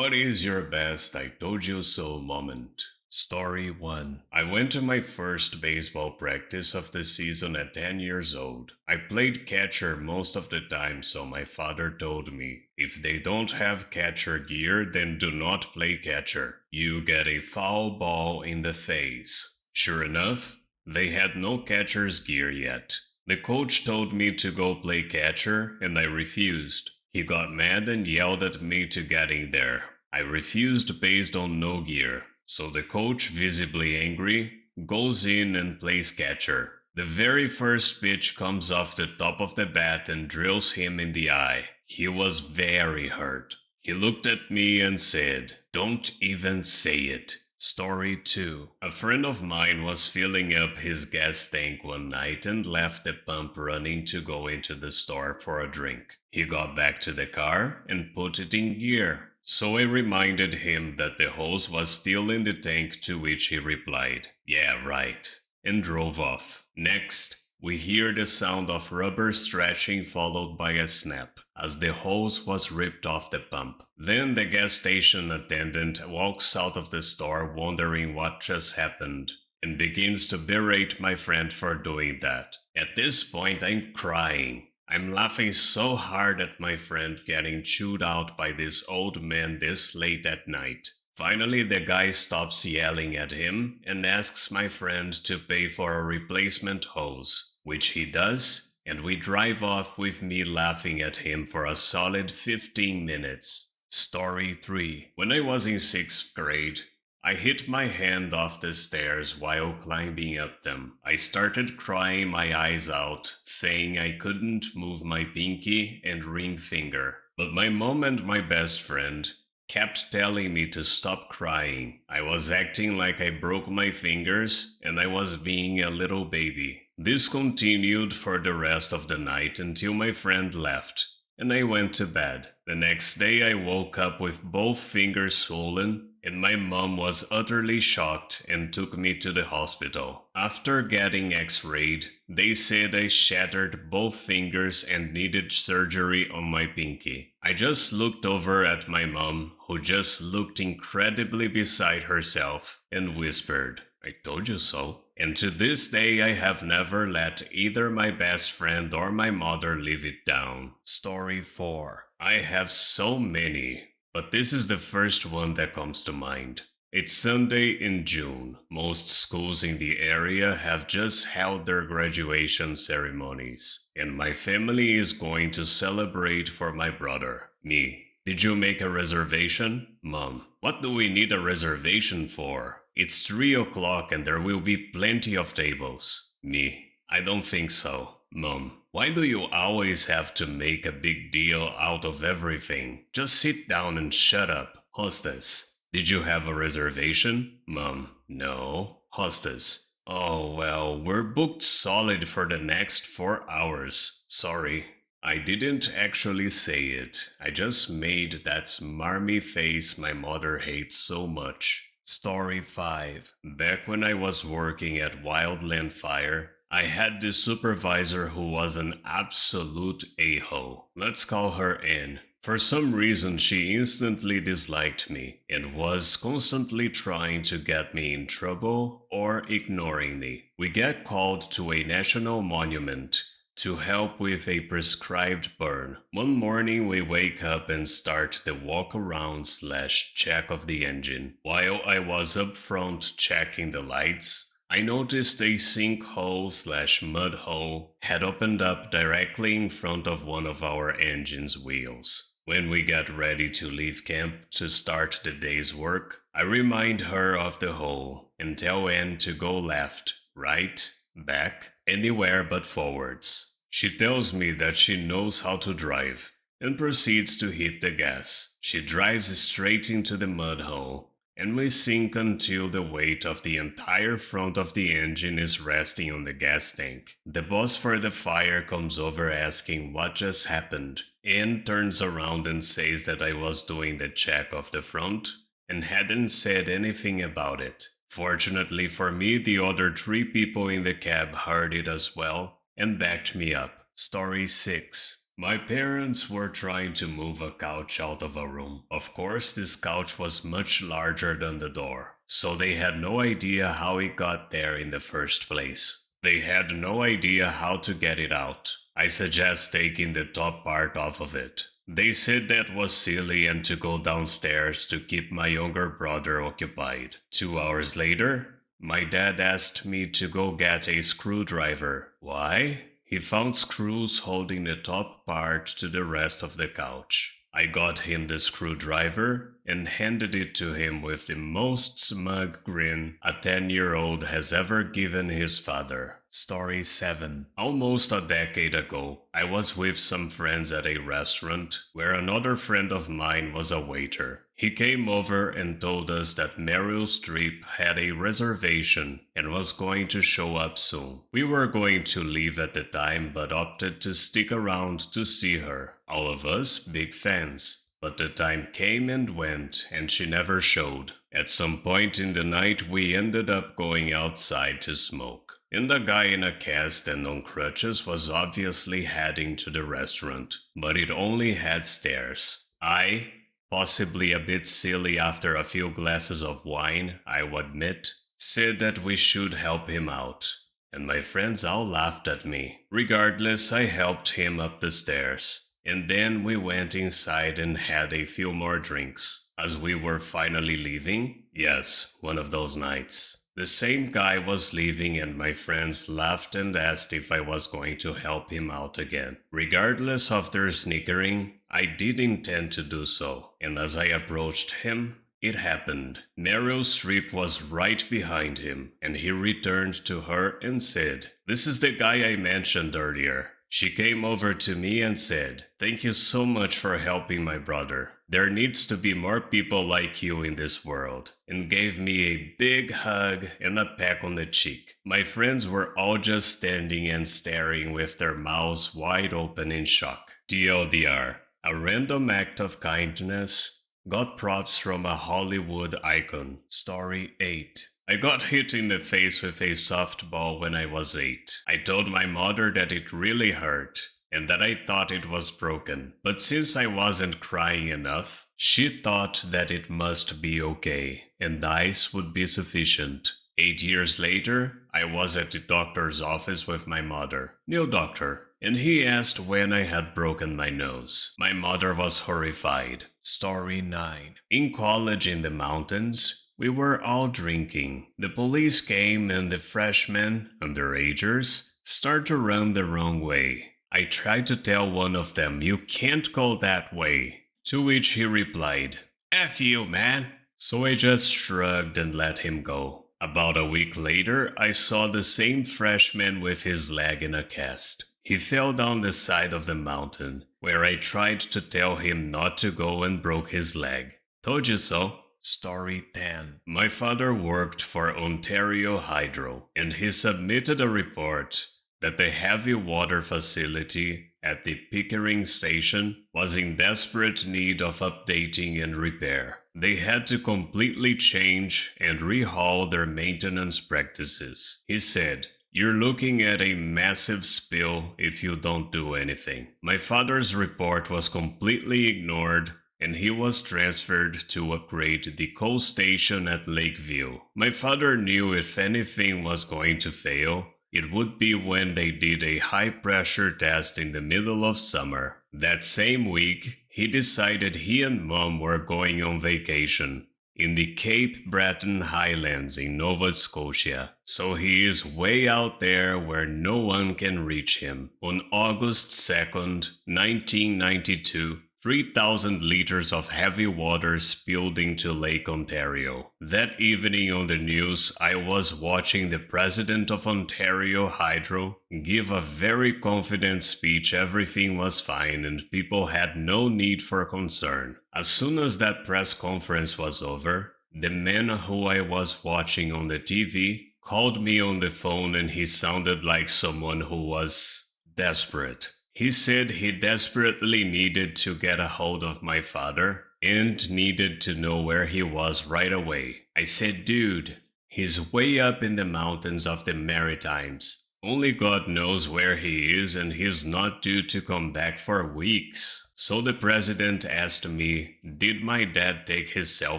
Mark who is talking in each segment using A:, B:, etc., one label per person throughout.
A: What is your best I told you so moment? Story 1. I went to my first baseball practice of the season at 10 years old. I played catcher most of the time, so my father told me, if they don't have catcher gear, then do not play catcher. You get a foul ball in the face. Sure enough, they had no catcher's gear yet. The coach told me to go play catcher, and I refused. He got mad and yelled at me to get in there. I refused based on no gear, so the coach, visibly angry, goes in and plays catcher. The very first pitch comes off the top of the bat and drills him in the eye. He was very hurt. He looked at me and said, "Don't even say it." Story 2. A friend of mine was filling up his gas tank one night and left the pump running to go into the store for a drink. He got back to the car and put it in gear. So I reminded him that the hose was still in the tank, to which he replied, "Yeah, right," and drove off. Next, we hear the sound of rubber stretching followed by a snap, as the hose was ripped off the pump. Then the gas station attendant walks out of the store wondering what just happened, and begins to berate my friend for doing that. At this point, I'm crying. I'm laughing so hard at my friend getting chewed out by this old man this late at night. Finally, the guy stops yelling at him and asks my friend to pay for a replacement hose, which he does, and we drive off with me laughing at him for a solid 15 minutes. Story 3. When I was in 6th grade, I hit my hand off the stairs while climbing up them. I started crying my eyes out, saying I couldn't move my pinky and ring finger. But my mom and my best friend kept telling me to stop crying. I was acting like I broke my fingers and I was being a little baby. This continued for the rest of the night until my friend left, and I went to bed. The next day I woke up with both fingers swollen, and my mom was utterly shocked and took me to the hospital. After getting x-rayed, they said I shattered both fingers and needed surgery on my pinky. I just looked over at my mom, who just looked incredibly beside herself, and whispered, "I told you so." And to this day I have never let either my best friend or my mother live it down. Story 4. I have so many, but this is the first one that comes to mind. It's Sunday in June. Most schools in the area have just held their graduation ceremonies, and my family is going to celebrate for my brother, me. Did you make a reservation? Mom, what do we need a reservation for? It's 3 o'clock and there will be plenty of tables. Me, I don't think so. Mom, why do you always have to make a big deal out of everything? Just sit down and shut up. Hostess, did you have a reservation? Mom, no. Hostess, oh well, we're booked solid for the next 4 hours. Sorry. I didn't actually say it. I just made that smarmy face my mother hates so much. Story 5. Back when I was working at Wildland Fire, I had this supervisor who was an absolute a-hole. Let's call her Anne. For some reason, she instantly disliked me and was constantly trying to get me in trouble or ignoring me. We get called to a national monument to help with a prescribed burn. One morning we wake up and start the walk around / check of the engine. While I was up front checking the lights, I noticed a sinkhole / mud hole had opened up directly in front of one of our engine's wheels. When we get ready to leave camp to start the day's work, I remind her of the hole and tell Anne to go left, right, back, anywhere but forwards. She tells me that she knows how to drive and proceeds to hit the gas. She drives straight into the mud hole, and we sink until the weight of the entire front of the engine is resting on the gas tank. The boss for the fire comes over asking what just happened. Anne turns around and says that I was doing the check of the front and hadn't said anything about it. Fortunately for me, the other 3 people in the cab heard it as well and backed me up. Story 6. My parents were trying to move a couch out of a room. Of course, this couch was much larger than the door, so they had no idea how it got there in the first place. They had no idea how to get it out. I suggest taking the top part off of it. They said that was silly and to go downstairs to keep my younger brother occupied. 2 hours later, my dad asked me to go get a screwdriver. Why? He found screws holding the top part to the rest of the couch. I got him the screwdriver and handed it to him with the most smug grin a 10-year-old has ever given his father. Story 7. Almost a decade ago, I was with some friends at a restaurant where another friend of mine was a waiter. He came over and told us that Meryl Streep had a reservation and was going to show up soon. We were going to leave at the time but opted to stick around to see her. All of us big fans. But the time came and went, and she never showed. At some point in the night, we ended up going outside to smoke. And the guy in a cast and on crutches was obviously heading to the restaurant, but it only had stairs. I, possibly a bit silly after a few glasses of wine, I will admit, said that we should help him out. And my friends all laughed at me. Regardless, I helped him up the stairs. And then we went inside and had a few more drinks. As we were finally leaving, yes, one of those nights, the same guy was leaving and my friends laughed and asked if I was going to help him out again. Regardless of their snickering, I did intend to do so. And as I approached him, it happened. Meryl Streep was right behind him, and he returned to her and said, "This is the guy I mentioned earlier." She came over to me and said, "Thank you so much for helping my brother. There needs to be more people like you in this world," and gave me a big hug and a peck on the cheek. My friends were all just standing and staring with their mouths wide open in shock. TLDR, a random act of kindness, got props from a Hollywood icon. Story 8. I got hit in the face with a softball when I was 8. I told my mother that it really hurt and that I thought it was broken. But since I wasn't crying enough, she thought that it must be okay and ice would be sufficient. 8 years later, I was at the doctor's office with my mother. New doctor. And he asked when I had broken my nose. My mother was horrified. Story 9. In college in the mountains, we were all drinking. The police came and the freshmen, underagers, started to run the wrong way. I tried to tell one of them, "You can't go that way." To which he replied, "F you, man." So I just shrugged and let him go. About a week later, I saw the same freshman with his leg in a cast. He fell down the side of the mountain, where I tried to tell him not to go and broke his leg. Told you so. Story 10. My father worked for Ontario Hydro, and he submitted a report that the heavy water facility at the Pickering station was in desperate need of updating and repair. They had to completely change and rehaul their maintenance practices. He said, "You're looking at a massive spill if you don't do anything." My father's report was completely ignored, and he was transferred to upgrade the coal station at Lakeview. My father knew if anything was going to fail, it would be when they did a high-pressure test in the middle of summer. That same week, he decided he and Mom were going on vacation in the Cape Breton Highlands in Nova Scotia, so he is way out there where no one can reach him. On August 2nd, 1992, 3,000 liters of heavy water spilled into Lake Ontario. That evening on the news, I was watching the president of Ontario Hydro give a very confident speech. Everything was fine and people had no need for concern. As soon as that press conference was over, the man who I was watching on the TV called me on the phone and he sounded like someone who was desperate. He said he desperately needed to get a hold of my father and needed to know where he was right away. I said, "Dude, he's way up in the mountains of the Maritimes. Only God knows where he is, and he's not due to come back for weeks. So the president asked me, did my dad take his cell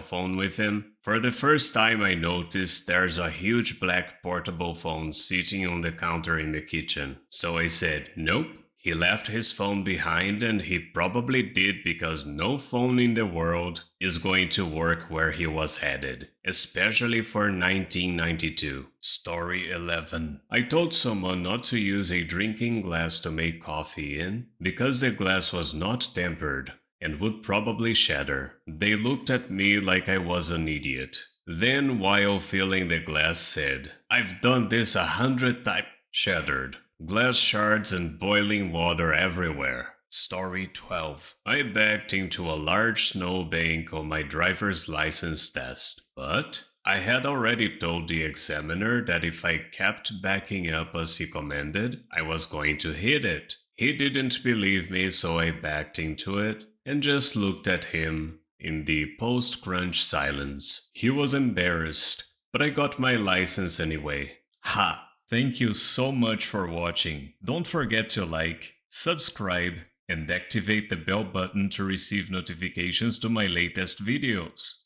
A: phone with him? For the first time, I noticed there's a huge black portable phone sitting on the counter in the kitchen. So I said, nope. He left his phone behind, and he probably did because no phone in the world is going to work where he was headed, especially for 1992. Story 11. I told someone not to use a drinking glass to make coffee in because the glass was not tempered and would probably shatter. They looked at me like I was an idiot. Then, while filling the glass, said, I've done this 100 times. Shattered. Glass shards and boiling water everywhere. Story 12. I backed into a large snowbank on my driver's license test, but I had already told the examiner that if I kept backing up as he commanded, I was going to hit it. He didn't believe me, so I backed into it and just looked at him in the post-crunch silence. He was embarrassed, but I got my license anyway. Ha! Thank you so much for watching. Don't forget to like, subscribe, and activate the bell button to receive notifications to my latest videos.